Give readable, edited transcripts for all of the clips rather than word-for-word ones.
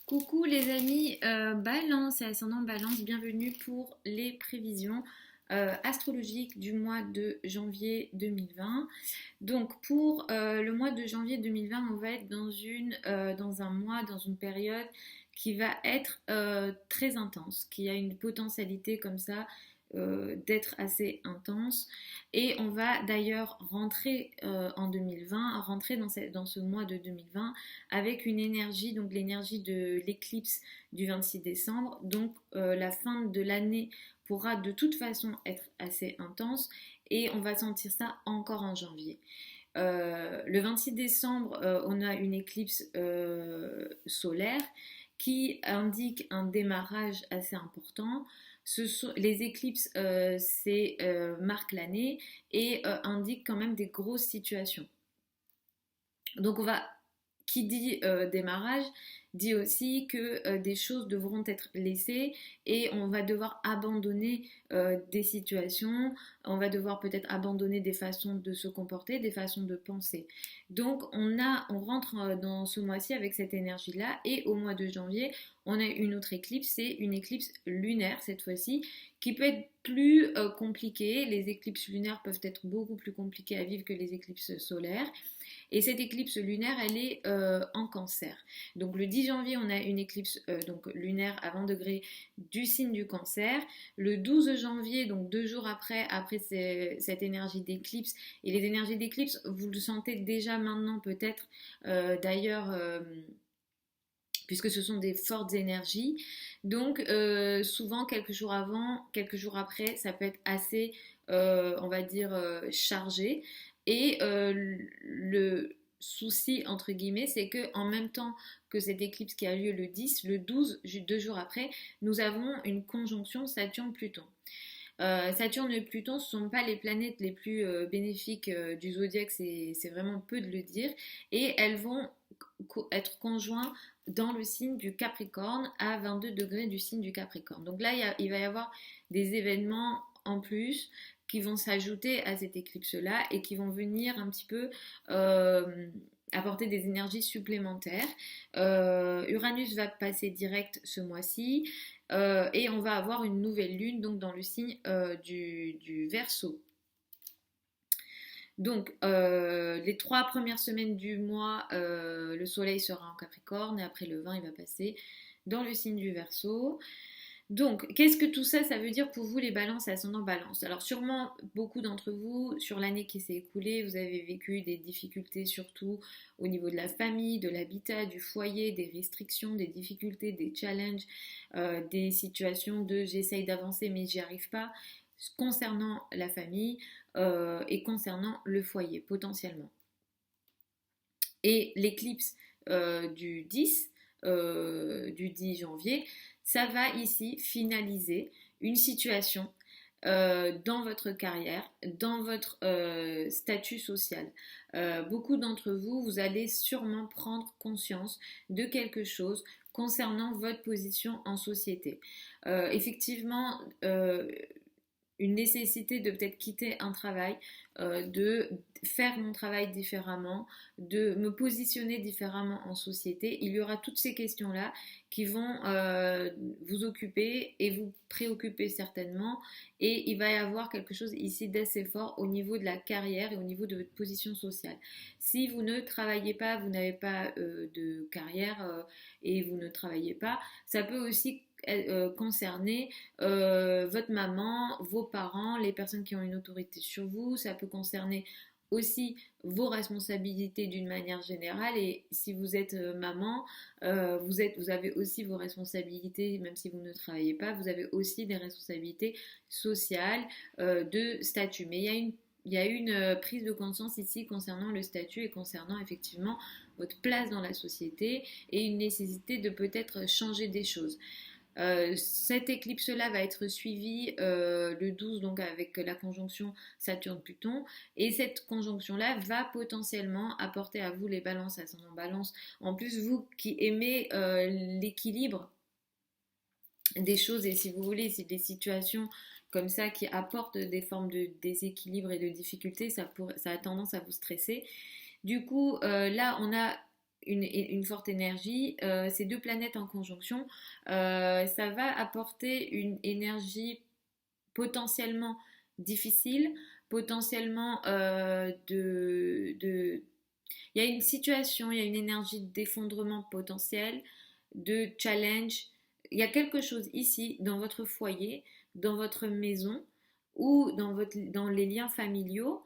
Coucou les amis, Balance et ascendant Balance, bienvenue pour les prévisions astrologiques du mois de janvier 2020. Donc pour le mois de janvier 2020, on va être dans un mois, dans une période qui va être très intense, qui a une potentialité comme ça d'être assez intense. Et on va d'ailleurs rentrer en 2020, rentrer dans ce mois de 2020 avec une énergie, donc l'énergie de l'éclipse du 26 décembre. Donc la fin de l'année pourra de toute façon être assez intense et on va sentir ça encore en janvier. Le 26 décembre, on a une éclipse solaire qui indique un démarrage assez important. Les éclipses marquent l'année et indiquent quand même des grosses situations. Donc qui dit démarrage, dit aussi que des choses devront être laissées et on va devoir abandonner des situations, on va devoir peut-être abandonner des façons de se comporter, des façons de penser. Donc on rentre dans ce mois-ci avec cette énergie-là et au mois de janvier, on a une autre éclipse, c'est une éclipse lunaire cette fois-ci, qui peut être plus compliquée. Les éclipses lunaires peuvent être beaucoup plus compliquées à vivre que les éclipses solaires. Et cette éclipse lunaire, elle est en cancer. Donc le 10 janvier, on a une éclipse donc lunaire à 20 degrés du signe du cancer. Le 12 janvier, donc 2 jours après cette énergie d'éclipse, et les énergies d'éclipse, vous le sentez déjà maintenant peut-être d'ailleurs... puisque ce sont des fortes énergies. Donc souvent quelques jours avant, quelques jours après, ça peut être assez, on va dire, chargé. Et le souci, entre guillemets, c'est que en même temps que cette éclipse qui a lieu le 10, le 12, 2 jours après, nous avons une conjonction Saturne-Pluton. Saturne et Pluton, ce ne sont pas les planètes les plus bénéfiques du zodiaque, c'est vraiment peu de le dire. Et elles vont être conjointes dans le signe du Capricorne à 22 degrés du signe du Capricorne. Donc là, il va y avoir des événements en plus qui vont s'ajouter à cette éclipse-là et qui vont venir un petit peu apporter des énergies supplémentaires. Uranus va passer direct ce mois-ci et on va avoir une nouvelle lune donc dans le signe du Verseau. Donc, les 3 premières semaines du mois, le soleil sera en Capricorne et après le 20, il va passer dans le signe du Verseau. Donc, qu'est-ce que tout ça, ça veut dire pour vous les balances et ascendant balance? Alors, sûrement, beaucoup d'entre vous, sur l'année qui s'est écoulée, vous avez vécu des difficultés, surtout au niveau de la famille, de l'habitat, du foyer, des restrictions, des difficultés, des challenges, des situations de j'essaye d'avancer mais j'y arrive pas, concernant la famille et concernant le foyer, potentiellement. Et l'éclipse du 10 janvier, ça va ici finaliser une situation dans votre carrière, dans votre statut social. Beaucoup d'entre vous, vous allez sûrement prendre conscience de quelque chose concernant votre position en société. Effectivement, une nécessité de peut-être quitter un travail, de faire mon travail différemment, de me positionner différemment en société. Il y aura toutes ces questions-là qui vont vous occuper et vous préoccuper certainement. Et il va y avoir quelque chose ici d'assez fort au niveau de la carrière et au niveau de votre position sociale. Si vous ne travaillez pas, vous n'avez pas de carrière et vous ne travaillez pas, ça peut aussi concerner votre maman, vos parents, les personnes qui ont une autorité sur vous. Ça peut concerner aussi vos responsabilités d'une manière générale. Et si vous êtes maman, vous avez aussi vos responsabilités, même si vous ne travaillez pas, vous avez aussi des responsabilités sociales de statut. Mais il y a une prise de conscience ici concernant le statut et concernant effectivement votre place dans la société et une nécessité de peut-être changer des choses. Cette éclipse-là va être suivie le 12, donc avec la conjonction Saturne-Pluton. Et cette conjonction-là va potentiellement apporter à vous les balances, ascendant balance. En plus, vous qui aimez l'équilibre des choses, et si vous voulez, c'est des situations comme ça qui apportent des formes de déséquilibre et de difficulté, ça a tendance à vous stresser. Du coup, là, on a une forte énergie. Ces deux planètes en conjonction, ça va apporter une énergie potentiellement difficile, potentiellement il y a une situation, il y a une énergie d'effondrement potentiel, de challenge. Il y a quelque chose ici dans votre foyer, dans votre maison ou dans les liens familiaux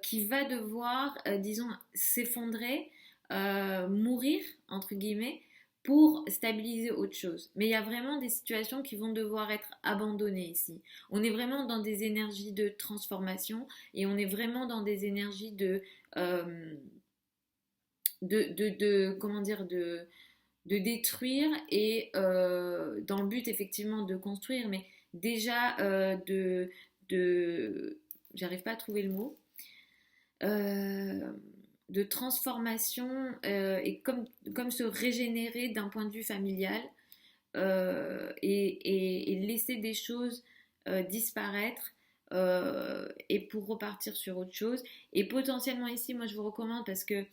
qui va devoir, disons, s'effondrer, mourir, entre guillemets, pour stabiliser autre chose. Mais il y a vraiment des situations qui vont devoir être abandonnées ici. On est vraiment dans des énergies de transformation et on est vraiment dans des énergies euh, comment dire, de détruire et dans le but effectivement de construire, mais déjà j'arrive pas à trouver le mot, euh, de transformation et comme se régénérer d'un point de vue familial et laisser des choses disparaître et pour repartir sur autre chose. Et potentiellement ici, moi je vous recommande parce que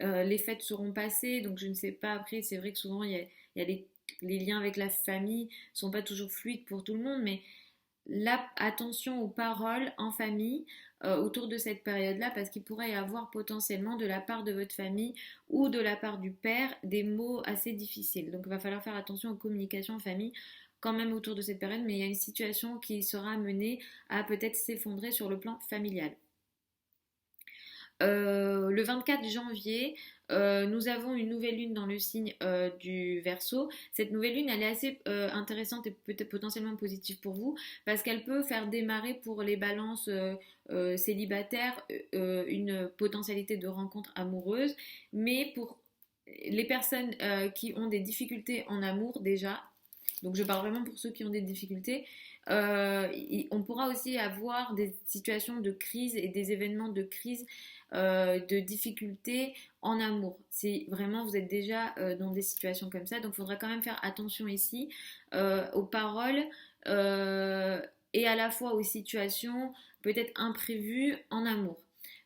les fêtes seront passées, donc je ne sais pas après, c'est vrai que souvent il y a les liens avec la famille ne sont pas toujours fluides pour tout le monde, mais là, attention aux paroles en famille autour de cette période-là, parce qu'il pourrait y avoir potentiellement de la part de votre famille ou de la part du père des mots assez difficiles. Donc il va falloir faire attention aux communications en famille quand même autour de cette période, mais il y a une situation qui sera amenée à peut-être s'effondrer sur le plan familial. Le 24 janvier, nous avons une nouvelle lune dans le signe du Verseau. Cette nouvelle lune, elle est assez intéressante et peut-être potentiellement positive pour vous parce qu'elle peut faire démarrer pour les balances célibataires une potentialité de rencontre amoureuse. Mais pour les personnes qui ont des difficultés en amour déjà, donc je parle vraiment pour ceux qui ont des difficultés, on pourra aussi avoir des situations de crise et des événements de crise, de difficultés en amour. Si vraiment vous êtes déjà dans des situations comme ça, donc il faudra quand même faire attention ici aux paroles et à la fois aux situations peut-être imprévues en amour.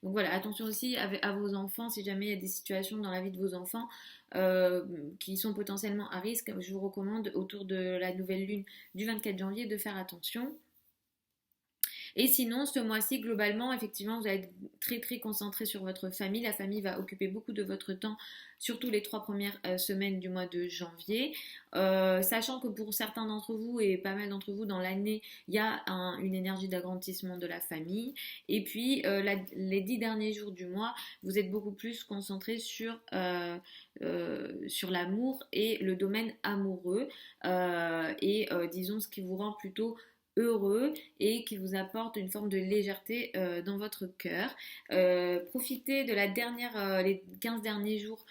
Donc voilà, attention aussi à vos enfants, si jamais il y a des situations dans la vie de vos enfants euh, qui sont potentiellement à risque, je vous recommande autour de la nouvelle lune du 24 janvier de faire attention. Et sinon, ce mois-ci, globalement, effectivement, vous allez être très très concentré sur votre famille. La famille va occuper beaucoup de votre temps, surtout les 3 premières semaines du mois de janvier. Sachant que pour certains d'entre vous et pas mal d'entre vous dans l'année, il y a une énergie d'agrandissement de la famille. Et puis, les 10 derniers jours du mois, vous êtes beaucoup plus concentré sur l'amour et le domaine amoureux. Disons ce qui vous rend plutôt heureux et qui vous apporte une forme de légèreté dans votre cœur. Profitez de les 15 derniers jours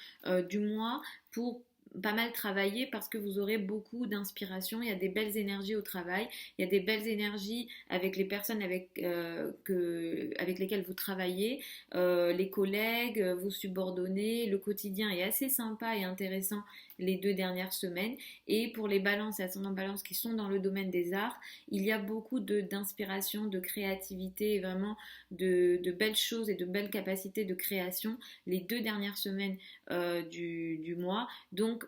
du mois pour pas mal travailler parce que vous aurez beaucoup d'inspiration. Il y a des belles énergies au travail, il y a des belles énergies avec les personnes avec lesquelles vous travaillez, les collègues, vos subordonnés. Le quotidien est assez sympa et intéressant les 2 dernières semaines. Et pour les balances et ascendants balance qui sont dans le domaine des arts, il y a beaucoup d'inspiration, de créativité et vraiment de belles choses et de belles capacités de création les 2 dernières semaines du mois. Donc,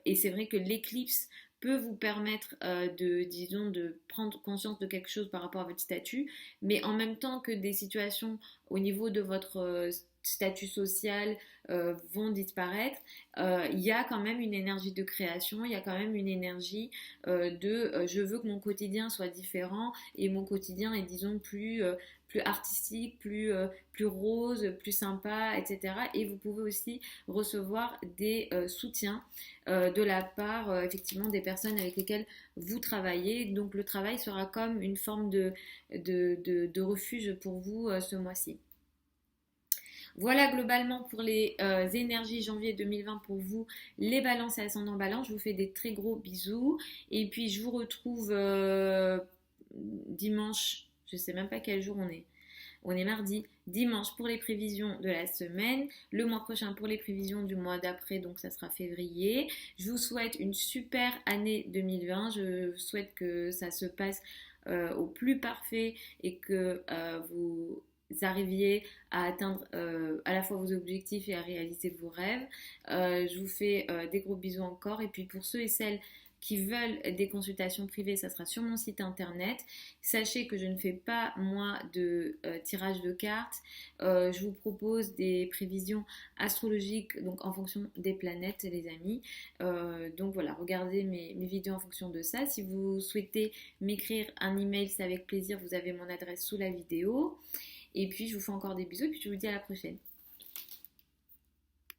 et c'est vrai que l'éclipse peut vous permettre disons, de prendre conscience de quelque chose par rapport à votre statut, mais en même temps que des situations au niveau de votre statut social vont disparaître, il y a quand même une énergie de création, il y a quand même une énergie je veux que mon quotidien soit différent et mon quotidien est disons plus artistique, plus rose, plus sympa, etc. Et vous pouvez aussi recevoir des soutiens de la part effectivement des personnes avec lesquelles vous travaillez. Donc le travail sera comme une forme de refuge pour vous ce mois-ci. Voilà globalement pour les énergies janvier 2020 pour vous, les balances et ascendant balance. Je vous fais des très gros bisous. Et puis je vous retrouve dimanche, je ne sais même pas quel jour on est. On est mardi, dimanche pour les prévisions de la semaine, le mois prochain pour les prévisions du mois d'après, donc ça sera février. Je vous souhaite une super année 2020, je souhaite que ça se passe au plus parfait et que vous arriviez à atteindre à la fois vos objectifs et à réaliser vos rêves. Je vous fais des gros bisous encore. Et puis pour ceux et celles qui veulent des consultations privées, ça sera sur mon site internet. Sachez que je ne fais pas, moi, de tirage de cartes. Je vous propose des prévisions astrologiques, donc en fonction des planètes, les amis. Donc voilà, regardez mes vidéos en fonction de ça. Si vous souhaitez m'écrire un email, c'est avec plaisir. Vous avez mon adresse sous la vidéo. Et puis, je vous fais encore des bisous et puis je vous dis à la prochaine.